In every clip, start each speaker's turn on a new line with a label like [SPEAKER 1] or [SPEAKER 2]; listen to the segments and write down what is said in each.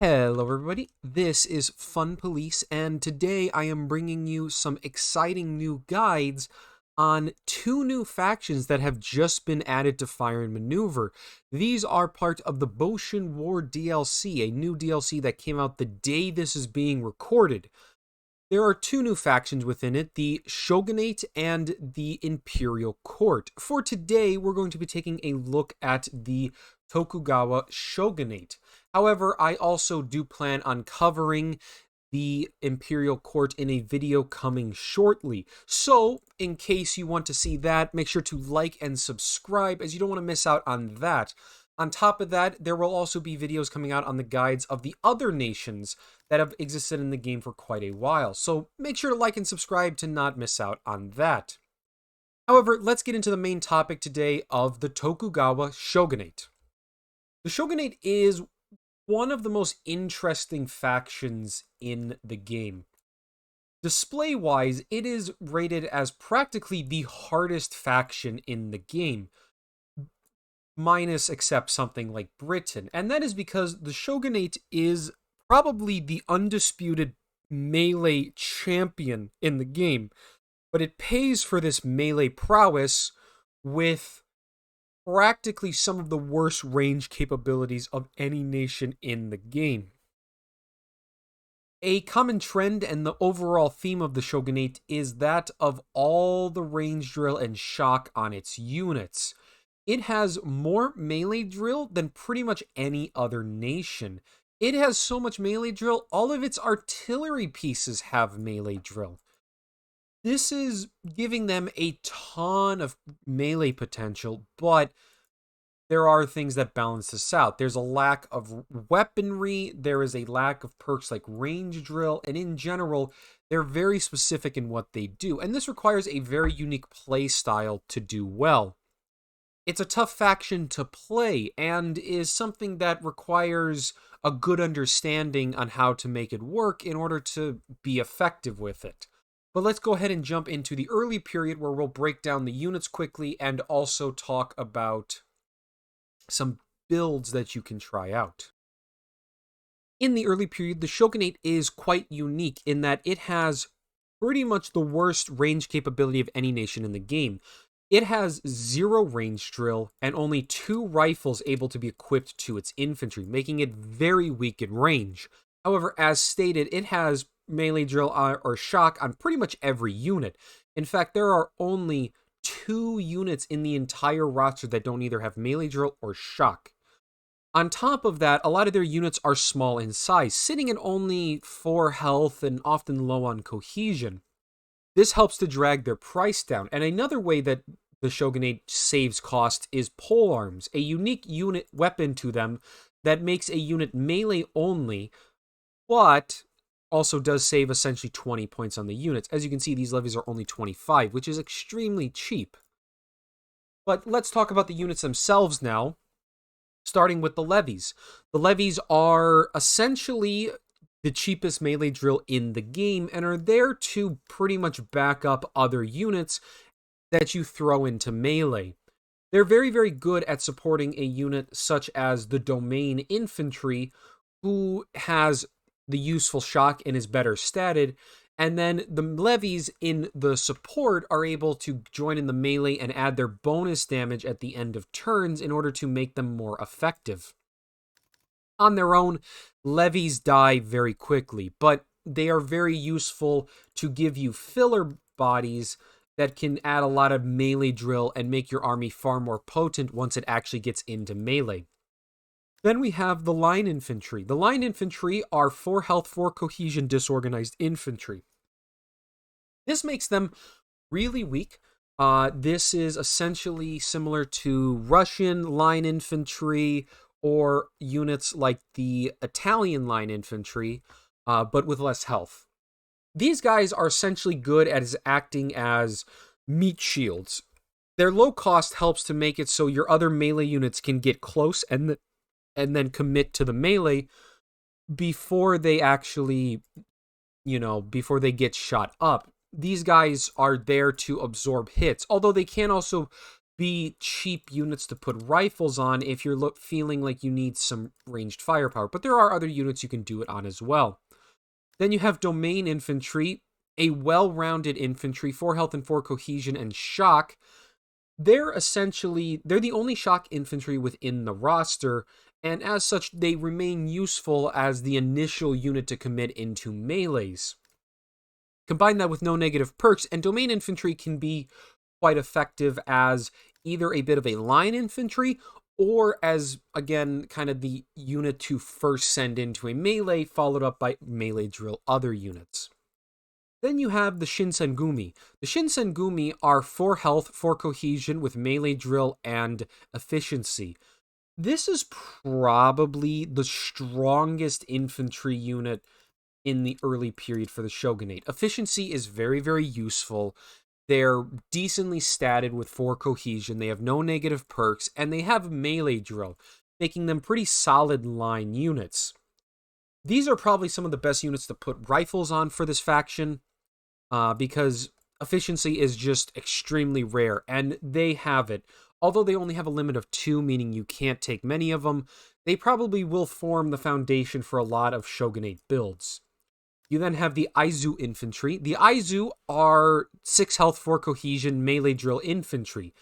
[SPEAKER 1] Hello everybody, this is Fun Police, and today I am bringing you some exciting new guides on two new factions that have just been added to Fire and Maneuver. These are part of the Boshin War DLC, a new DLC that came out the day this is being recorded. There are two new factions within it, the Shogunate and the Imperial Court. For today, we're going to be taking a look at the Tokugawa Shogunate. However, I also do plan on covering the Imperial Court in a video coming shortly. So, in case you want to see that, make sure to like and subscribe, as you don't want to miss out on that. On top of that, there will also be videos coming out on the guides of the other nations that have existed in the game for quite a while. So make sure to like and subscribe to not miss out on that. However, let's get into the main topic today of the Tokugawa Shogunate. The Shogunate is one of the most interesting factions in the game. Display-wise, it is rated as practically the hardest faction in the game, minus except something like Britain. And that is because the Shogunate is probably the undisputed melee champion in the game, but it pays for this melee prowess with practically some of the worst range capabilities of any nation in the game. A common trend and the overall theme of the Shogunate is that of all the range drill and shock on its units. It has more melee drill than pretty much any other nation. It has so much melee drill, all of its artillery pieces have melee drill. This is giving them a ton of melee potential, but there are things that balance this out. There's a lack of weaponry, there is a lack of perks like range drill, and in general, they're very specific in what they do, and this requires a very unique play style to do well. It's a tough faction to play and is something that requires a good understanding on how to make it work in order to be effective with it. But let's go ahead and jump into the early period where we'll break down the units quickly and also talk about some builds that you can try out. In the early period, the Shogunate is quite unique in that it has pretty much the worst range capability of any nation in the game. It has 0 range drill and only 2 rifles able to be equipped to its infantry, making it very weak in range. However, as stated, it has melee drill or shock on pretty much every unit. In fact, there are only 2 units in the entire roster that don't either have melee drill or shock. On top of that, a lot of their units are small in size, sitting at only 4 health and often low on cohesion. This helps to drag their price down. And another way that the Shogunate saves cost is polearms, a unique unit weapon to them that makes a unit melee only, but also does save essentially 20 points on the units. As you can see, these levies are only 25, which is extremely cheap. But let's talk about the units themselves now, starting with the levies. The levies are essentially the cheapest melee drill in the game and are there to pretty much back up other units that you throw into melee. They're very, very good at supporting a unit such as the Domain Infantry, who has the useful shock and is better statted, and then the levies in the support are able to join in the melee and add their bonus damage at the end of turns in order to make them more effective. On their own, levies die very quickly, but they are very useful to give you filler bodies that can add a lot of melee drill and make your army far more potent once it actually gets into melee. Then we have the line infantry. The line infantry are 4 health, 4 cohesion disorganized infantry. This makes them really weak. This is essentially similar to Russian line infantry or units like the Italian line infantry, but with less health. These guys are essentially good at acting as meat shields. Their low cost helps to make it so your other melee units can get close and then commit to the melee before they actually, before they get shot up. These guys are there to absorb hits, although they can also be cheap units to put rifles on if you're feeling like you need some ranged firepower, but there are other units you can do it on as well. Then you have Domain Infantry, a well-rounded infantry, 4 health and 4 cohesion and shock. They're the only shock infantry within the roster, and as such, they remain useful as the initial unit to commit into melees. Combine that with no negative perks, and Domain Infantry can be quite effective as either a bit of a line infantry or as, again, kind of the unit to first send into a melee, followed up by melee drill other units. Then you have the Shinsengumi. The Shinsengumi are 4 health, 4 cohesion with melee drill and efficiency. This is probably the strongest infantry unit in the early period for the Shogunate. Efficiency is very, very useful. They're decently statted with 4 cohesion, they have no negative perks, and they have melee drill, making them pretty solid line units. These are probably some of the best units to put rifles on for this faction, because efficiency is just extremely rare, and they have it. Although they only have a limit of 2, meaning you can't take many of them, they probably will form the foundation for a lot of Shogunate builds. You then have the Aizu infantry. The Aizu are 6 health, 4 cohesion, melee drill infantry.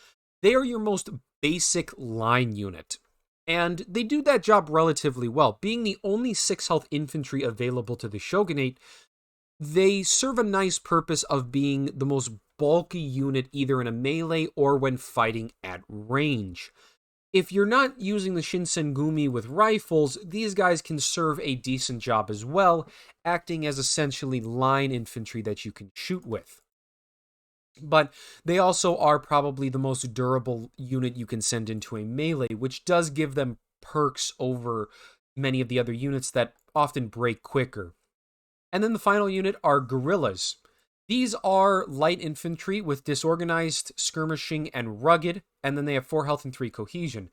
[SPEAKER 1] They are your most basic line unit, and they do that job relatively well. Being the only 6 health infantry available to the Shogunate, they serve a nice purpose of being the most bulky unit either in a melee or when fighting at range. If you're not using the Shinsengumi with rifles, these guys can serve a decent job as well, acting as essentially line infantry that you can shoot with. But they also are probably the most durable unit you can send into a melee, which does give them perks over many of the other units that often break quicker. And then the final unit are guerrillas. These are light infantry with disorganized, skirmishing, and rugged, and then they have 4 health and 3 cohesion.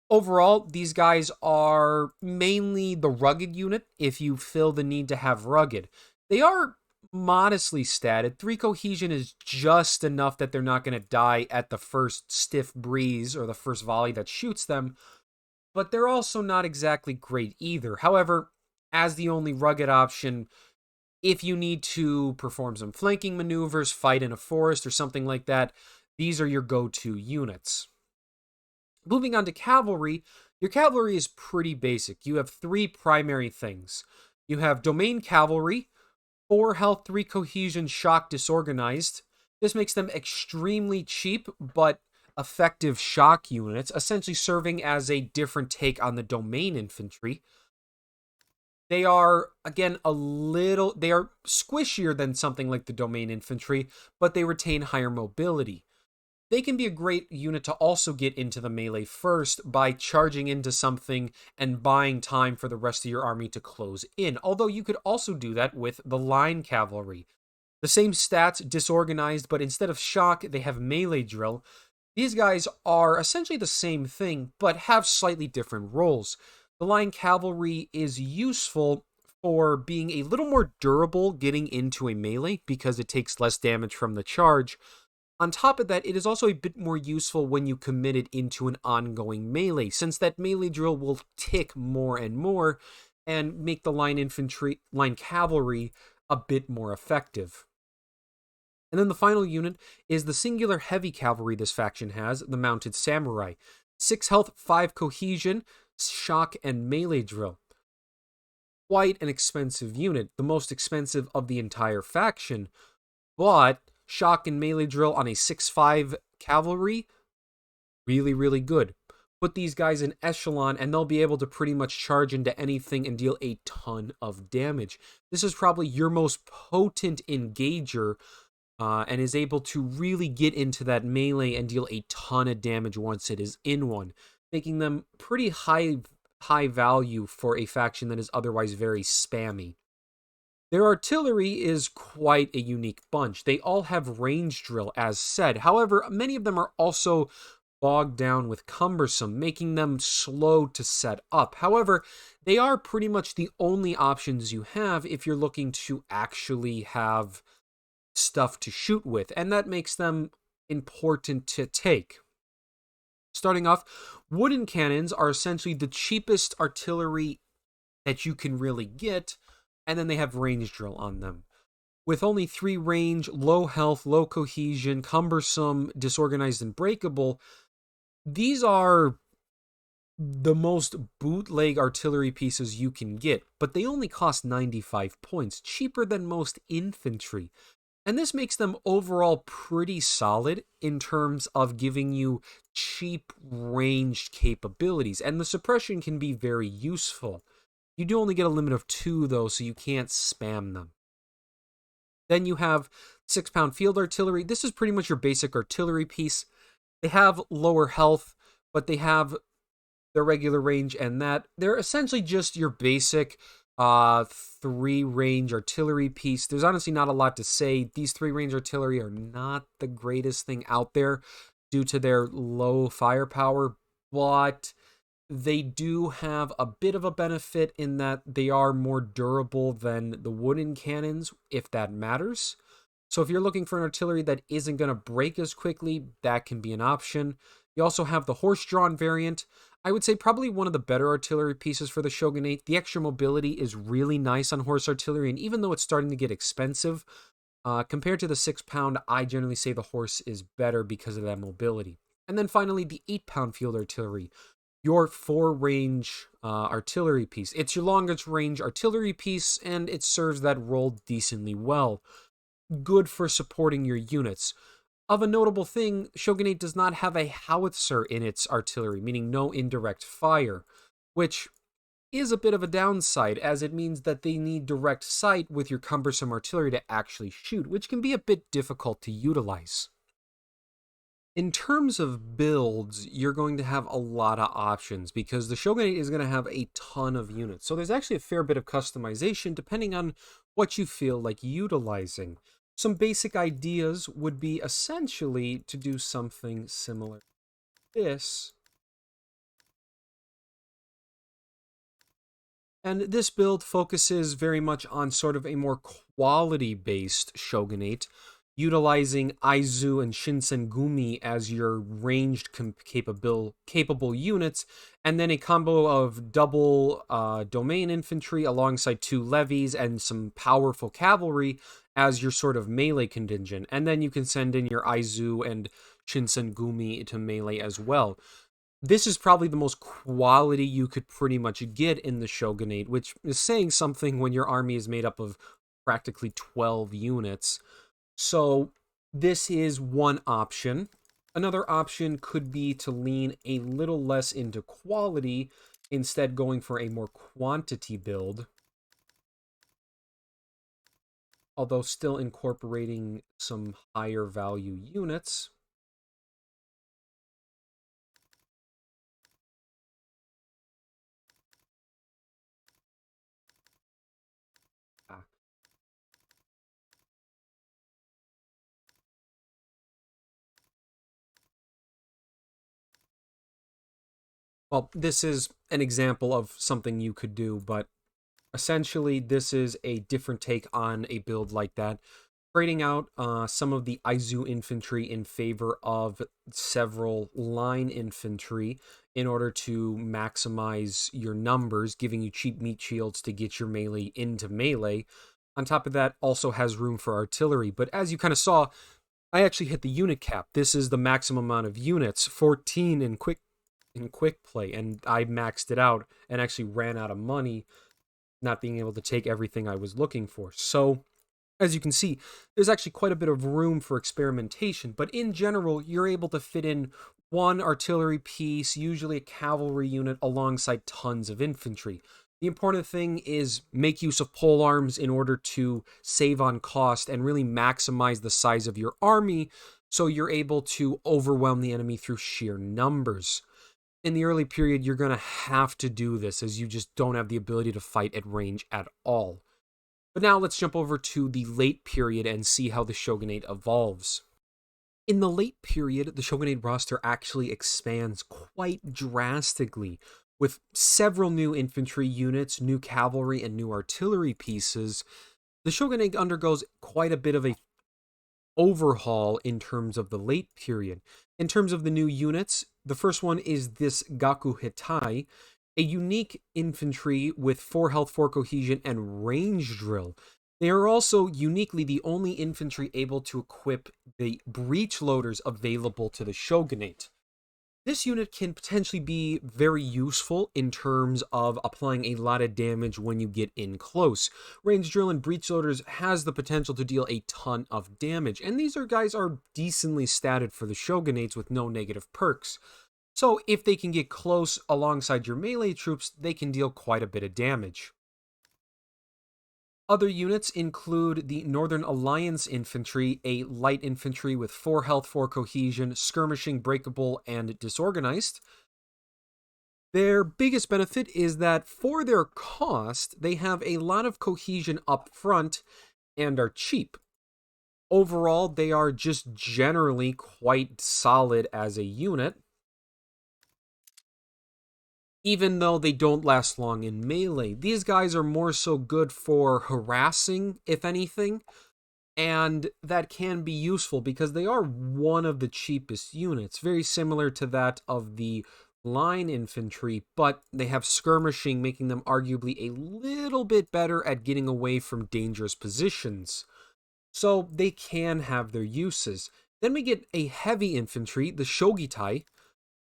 [SPEAKER 1] Overall, these guys are mainly the rugged unit if you feel the need to have rugged. They are modestly statted. 3 cohesion is just enough that they're not going to die at the first stiff breeze or the first volley that shoots them, but they're also not exactly great either. However, as the only rugged option, if you need to perform some flanking maneuvers, fight in a forest or something like that, these are your go-to units. Moving on to cavalry, your cavalry is pretty basic. You have 3 primary things. You have domain cavalry, 4 health, 3 cohesion, shock, disorganized. This makes them extremely cheap but effective shock units, essentially serving as a different take on the domain infantry. They are, again, they are squishier than something like the domain infantry, but they retain higher mobility. They can be a great unit to also get into the melee first by charging into something and buying time for the rest of your army to close in, although you could also do that with the line cavalry. The same stats, disorganized, but instead of shock, they have melee drill. These guys are essentially the same thing, but have slightly different roles. The line cavalry is useful for being a little more durable getting into a melee because it takes less damage from the charge. On top of that, it is also a bit more useful when you commit it into an ongoing melee, since that melee drill will tick more and more and make the line cavalry a bit more effective. And then the final unit is the singular heavy cavalry this faction has, the Mounted Samurai. 6 health, 5 cohesion, shock, and melee drill. Quite an expensive unit, the most expensive of the entire faction, but shock and melee drill on a 6-5 cavalry, really, really good. Put these guys in echelon and they'll be able to pretty much charge into anything and deal a ton of damage. This is probably your most potent engager and is able to really get into that melee and deal a ton of damage once it is in one, making them pretty high value for a faction that is otherwise very spammy. Their artillery is quite a unique bunch. They all have range drill, as said. However, many of them are also bogged down with cumbersome, making them slow to set up. However, they are pretty much the only options you have if you're looking to actually have stuff to shoot with, and that makes them important to take. Starting off, wooden cannons are essentially the cheapest artillery that you can really get, and then they have range drill on them. With only 3 range, low health, low cohesion, cumbersome, disorganized, and breakable, these are the most bootleg artillery pieces you can get, but they only cost 95 points, cheaper than most infantry. And this makes them overall pretty solid in terms of giving you cheap ranged capabilities, and the suppression can be very useful. You do only get a limit of 2 though, so you can't spam them. Then you have 6-pound field artillery. This is pretty much your basic artillery piece. They have lower health, but they have their regular range, and that they're essentially just your basic 3-range artillery piece. There's honestly not a lot to say. These 3-range artillery are not the greatest thing out there due to their low firepower, but they do have a bit of a benefit in that they are more durable than the wooden cannons, if that matters. So if you're looking for an artillery that isn't going to break as quickly, that can be an option. You also have the horse-drawn variant. I would say probably one of the better artillery pieces for the Shogunate. The extra mobility is really nice on horse artillery, and even though it's starting to get expensive, compared to the 6-pound, I generally say the horse is better because of that mobility. And then finally, the 8-pound field artillery, your 4-range artillery piece. It's your longest range artillery piece, and it serves that role decently well. Good for supporting your units. Of a notable thing, Shogunate does not have a howitzer in its artillery, meaning no indirect fire, which is a bit of a downside, as it means that they need direct sight with your cumbersome artillery to actually shoot, which can be a bit difficult to utilize. In terms of builds, you're going to have a lot of options because the Shogunate is going to have a ton of units. So there's actually a fair bit of customization depending on what you feel like utilizing. Some basic ideas would be essentially to do something similar to this. And this build focuses very much on sort of a more quality-based Shogunate, utilizing Aizu and Shinsengumi as your ranged capable units, and then a combo of double domain infantry alongside 2 levies and some powerful cavalry as your sort of melee contingent. And then you can send in your Aizu and Shinsengumi to melee as well. This is probably the most quality you could pretty much get in the Shogunate, which is saying something when your army is made up of practically 12 units. So this is one option. Another option could be to lean a little less into quality, instead going for a more quantity build, although still incorporating some higher value units. Ah. Well, this is an example of something you could do, but essentially this is a different take on a build like that, trading out some of the Aizu infantry in favor of several line infantry in order to maximize your numbers, giving you cheap meat shields to get your melee into melee. On top of that, also has room for artillery. But as you kind of saw, I actually hit the unit cap. This is the maximum amount of units, 14 in quick play, and I maxed it out and actually ran out of money, not being able to take everything I was looking for. So as you can see, there's actually quite a bit of room for experimentation, but in general, you're able to fit in one artillery piece, usually a cavalry unit, alongside tons of infantry. The important thing is make use of pole arms in order to save on cost and really maximize the size of your army so you're able to overwhelm the enemy through sheer numbers. In the early period, you're going to have to do this as you just don't have the ability to fight at range at all. But now let's jump over to the late period and see how the Shogunate evolves. In the late period, the Shogunate roster actually expands quite drastically, with several new infantry units, new cavalry, and new artillery pieces. The Shogunate undergoes quite a bit of a overhaul in terms of the late period. In terms of the new units, the first one is this Gaku Hitai, a unique infantry with 4 health, 4 cohesion, and range drill. They are also uniquely the only infantry able to equip the breech loaders available to the Shogunate. This unit can potentially be very useful in terms of applying a lot of damage when you get in close. Range drill and breech loaders has the potential to deal a ton of damage, and these guys are decently statted for the Shogunates with no negative perks. So if they can get close alongside your melee troops, they can deal quite a bit of damage. Other units include the Northern Alliance Infantry, a light infantry with 4 health, 4 cohesion, skirmishing, breakable, and disorganized. Their biggest benefit is that for their cost, they have a lot of cohesion up front and are cheap. Overall, they are just generally quite solid as a unit, even though they don't last long in melee. These guys are more so good for harassing, if anything, and that can be useful because they are one of the cheapest units, very similar to that of the line infantry, but they have skirmishing, making them arguably a little bit better at getting away from dangerous positions. So they can have their uses. Then we get a heavy infantry, the Shogitai.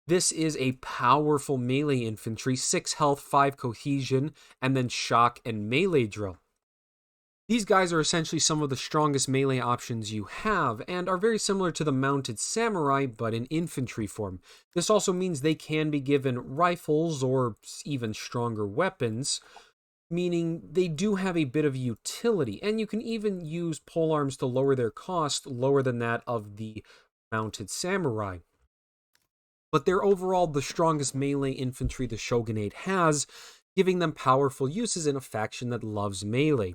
[SPEAKER 1] This is a powerful melee infantry, 6 health, 5 cohesion, and then shock and melee drill. These guys are essentially some of the strongest melee options you have, and are very similar to the mounted samurai, but in infantry form. This also means they can be given rifles or even stronger weapons, meaning they do have a bit of utility, and you can even use polearms to lower their cost, lower than that of the mounted samurai. But they're overall the strongest melee infantry the Shogunate has, giving them powerful uses in a faction that loves melee.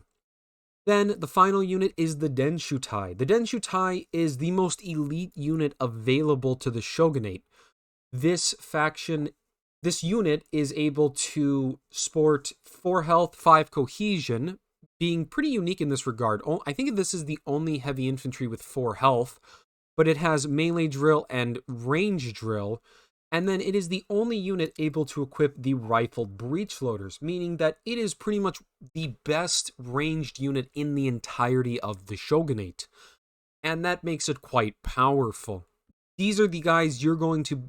[SPEAKER 1] Then the final unit is the Denshutai. The Denshutai is the most elite unit available to the Shogunate. This unit is able to sport 4 health, 5 cohesion, being pretty unique in this regard. I think this is the only heavy infantry with 4 health, but it has melee drill and range drill. And then it is the only unit able to equip the rifled breech loaders, meaning that it is pretty much the best ranged unit in the entirety of the Shogunate. And that makes it quite powerful. These are the guys you're going to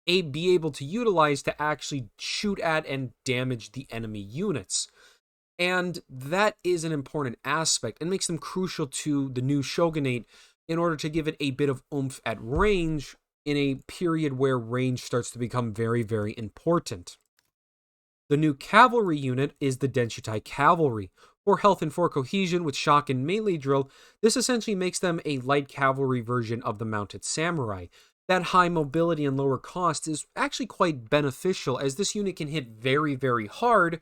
[SPEAKER 1] be able to utilize to actually shoot at and damage the enemy units. And that is an important aspect and makes them crucial to the new Shogunate in order to give it a bit of oomph at range in a period where range starts to become very, very important. The new cavalry unit is the Denshutai Cavalry. 4 health and 4 cohesion with shock and melee drill, this essentially makes them a light cavalry version of the mounted samurai. That high mobility and lower cost is actually quite beneficial, as this unit can hit very, very hard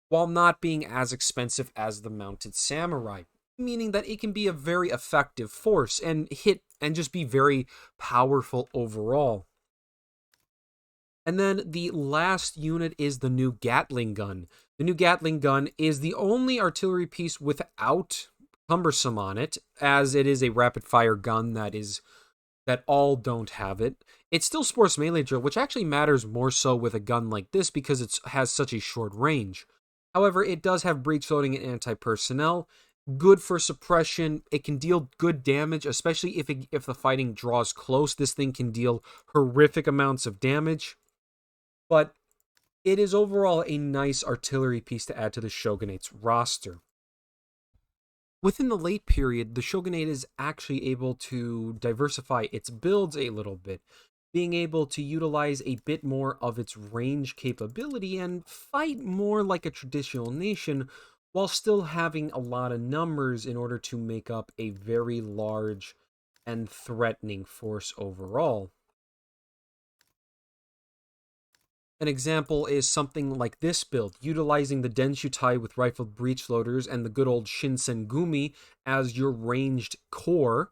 [SPEAKER 1] while not being as expensive as the mounted samurai, meaning that it can be a very effective force and hit and just be very powerful overall. And then the last unit is the new Gatling gun. The new Gatling gun is the only artillery piece without cumbersome on it, as it is a rapid fire gun that all don't have it. It still sports melee drill, which actually matters more so with a gun like this because it has such a short range. However, it does have breech loading and anti-personnel, good for suppression. It can deal good damage, especially if the fighting draws close. This thing can deal horrific amounts of damage. But it is overall a nice artillery piece to add to the Shogunate's roster. Within the late period, the Shogunate is actually able to diversify its builds a little bit, being able to utilize a bit more of its range capability and fight more like a traditional nation, while still having a lot of numbers in order to make up a very large and threatening force overall. An example is something like this build, utilizing the Denshutai with rifled breech loaders and the good old Shinsengumi as your ranged core.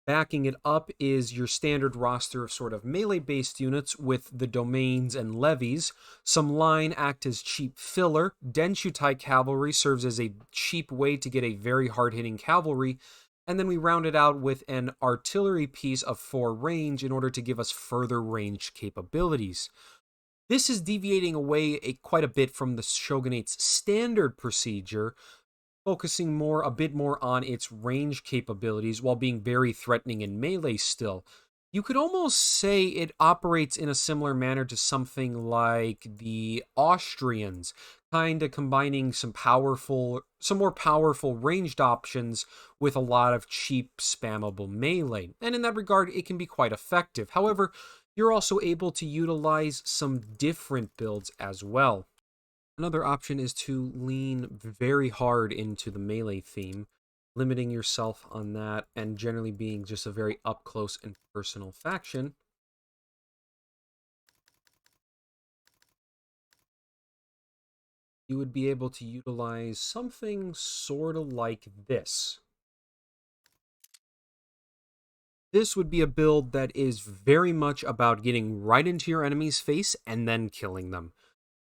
[SPEAKER 1] Backing it up is your standard roster of sort of melee-based units with the domains and levies. Some line act as cheap filler. Denshutai cavalry serves as a cheap way to get a very hard-hitting cavalry. and then we round it out with an artillery piece of 4 range in order to give us further range capabilities. This is deviating away quite a bit from the Shogunate's standard procedure, focusing a bit more on its range capabilities while being very threatening in melee still. You could almost say it operates in a similar manner to something like the Austrians, kind of combining some more powerful ranged options with a lot of cheap spammable melee. And in that regard, it can be quite effective. However, you're also able to utilize some different builds as well. Another option is to lean very hard into the melee theme, limiting yourself on that and generally being just a very up close and personal faction. You would be able to utilize something sort of like this. This would be a build that is very much about getting right into your enemy's face and then killing them.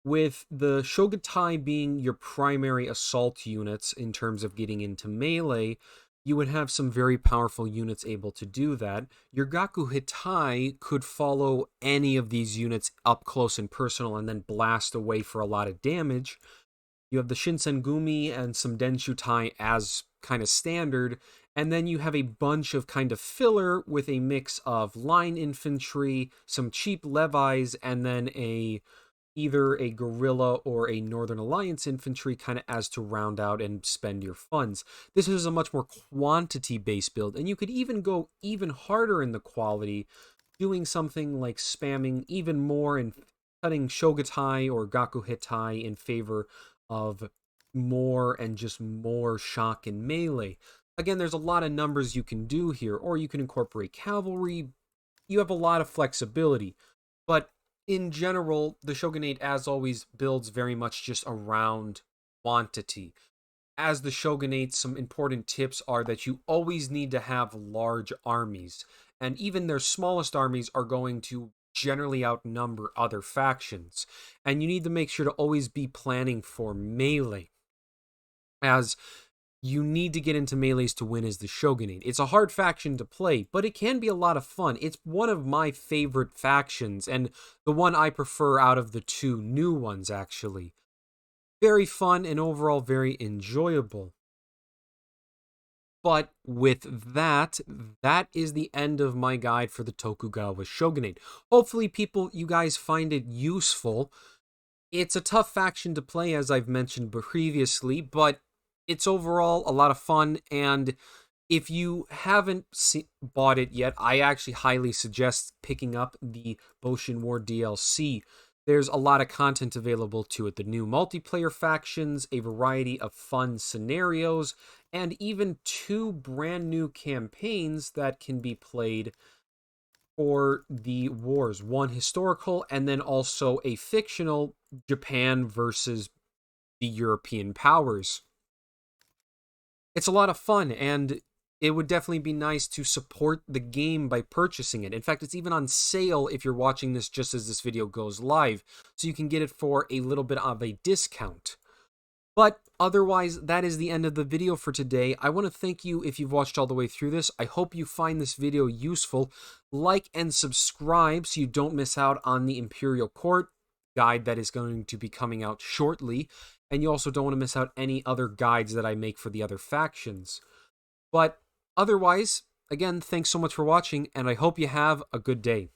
[SPEAKER 1] With the Shogunate being your primary assault units in terms of getting into melee, you would have some very powerful units able to do that. Your Gaku Hitai could follow any of these units up close and personal and then blast away for a lot of damage. You have the Shinsengumi and some Denshutai as kind of standard, and then you have a bunch of kind of filler with a mix of line infantry, some cheap levies, and then either a guerrilla or a Northern Alliance infantry kind of as to round out and spend your funds. This is a much more quantity-based build, and you could even go even harder in the quality, doing something like spamming even more and cutting Shogutai or Gaku Hitai in favor of more and just more shock and melee. Again, there's a lot of numbers you can do here, or you can incorporate cavalry. You have a lot of flexibility, but in general, the Shogunate, as always, builds very much just around quantity. As the Shogunate, some important tips are that you always need to have large armies, and even their smallest armies are going to generally outnumber other factions. And you need to make sure to always be planning for melee, as you need to get into melees to win as the Shogunate. It's a hard faction to play, but it can be a lot of fun. It's one of my favorite factions, and the one I prefer out of the 2 new ones, actually. Very fun and overall very enjoyable. But with that, that is the end of my guide for the Tokugawa Shogunate. Hopefully, you guys find it useful. It's a tough faction to play, as I've mentioned previously, but it's overall a lot of fun, and if you haven't bought it yet, I actually highly suggest picking up the Boshin War DLC. There's a lot of content available to it. The new multiplayer factions, a variety of fun scenarios, and even 2 brand new campaigns that can be played for the wars. One historical, and then also a fictional Japan versus the European powers. It's a lot of fun, and it would definitely be nice to support the game by purchasing it. In fact, it's even on sale if you're watching this just as this video goes live, so you can get it for a little bit of a discount. But otherwise, that is the end of the video for today. I want to thank you if you've watched all the way through this. I hope you find this video useful. Like and subscribe so you don't miss out on the Imperial Court guide that is going to be coming out shortly. And you also don't want to miss out any other guides that I make for the other factions. But otherwise, again, thanks so much for watching, and I hope you have a good day.